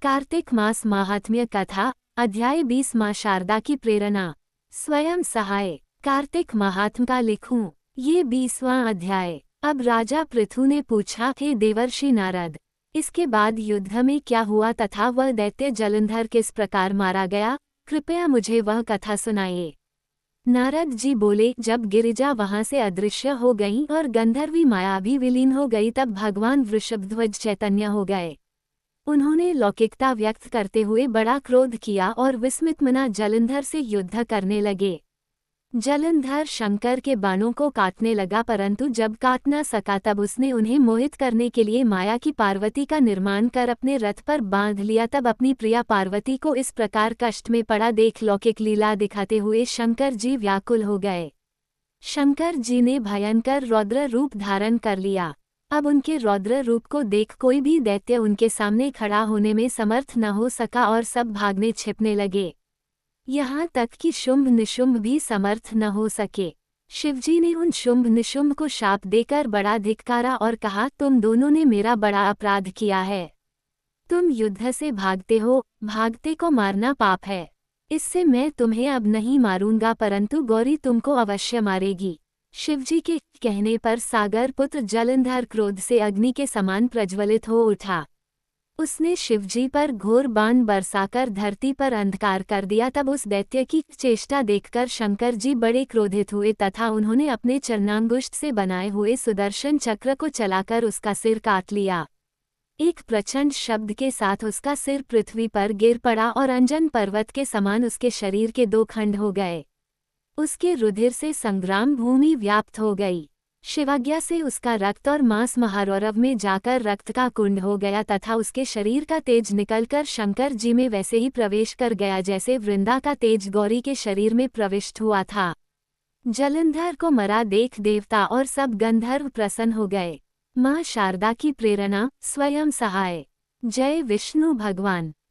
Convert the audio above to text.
कार्तिक मास महात्म्य कथा अध्याय 20 माँ शारदा की प्रेरणा। स्वयं सहाय। कार्तिक महात्म का लिखूं। ये 20वां अध्याय। अब राजा पृथु ने पूछा, हे देवर्षि नारद, इसके बाद युद्ध में क्या हुआ तथा वह दैत्य जलंधर किस प्रकार मारा गया, कृपया मुझे वह कथा सुनाइए। नारद जी बोले, जब गिरिजा वहां से अदृश्य हो गई और गंधर्वी माया भी विलीन हो गई, तब भगवान वृषभध्वज चैतन्य हो गए। उन्होंने लौकिकता व्यक्त करते हुए बड़ा क्रोध किया और विस्मित मना जलंधर से युद्ध करने लगे। जलंधर शंकर के बाणों को काटने लगा, परंतु जब काट न सका तब उसने उन्हें मोहित करने के लिए माया की पार्वती का निर्माण कर अपने रथ पर बांध लिया। तब अपनी प्रिया पार्वती को इस प्रकार कष्ट में पड़ा देख लौकिक लीला दिखाते हुए शंकर जी व्याकुल हो गए। शंकर जी ने भयंकर रौद्र रूप धारण कर लिया। अब उनके रौद्र रूप को देख कोई भी दैत्य उनके सामने खड़ा होने में समर्थ न हो सका और सब भागने छिपने लगे। यहाँ तक कि शुंभ निशुंभ भी समर्थ न हो सके। शिवजी ने उन शुंभ निशुंभ को शाप देकर बड़ा धिक्कारा और कहा, तुम दोनों ने मेरा बड़ा अपराध किया है। तुम युद्ध से भागते हो, भागते को मारना पाप है। इससे मैं तुम्हें अब नहीं मारूंगा, परंतु गौरी तुमको अवश्य मारेगी। शिवजी के कहने पर सागर पुत्र जलंधर क्रोध से अग्नि के समान प्रज्वलित हो उठा। उसने शिवजी पर घोर बाण बरसाकर धरती पर अंधकार कर दिया। तब उस दैत्य की चेष्टा देखकर शंकर जी बड़े क्रोधित हुए तथा उन्होंने अपने चरणांगुष्ठ से बनाए हुए सुदर्शन चक्र को चलाकर उसका सिर काट लिया। एक प्रचंड शब्द के साथ उसका सिर पृथ्वी पर गिर पड़ा और अंजन पर्वत के समान उसके शरीर के 2 खंड हो गए। उसके रुधिर से संग्राम भूमि व्याप्त हो गई। शिवाज्ञा से उसका रक्त और मांस महारौरव में जाकर रक्त का कुंड हो गया तथा उसके शरीर का तेज निकलकर शंकर जी में वैसे ही प्रवेश कर गया जैसे वृंदा का तेज गौरी के शरीर में प्रविष्ट हुआ था। जलंधर को मरा देख देवता और सब गंधर्व प्रसन्न हो गए। माँ शारदा की प्रेरणा। स्वयं सहाय। जय विष्णु भगवान।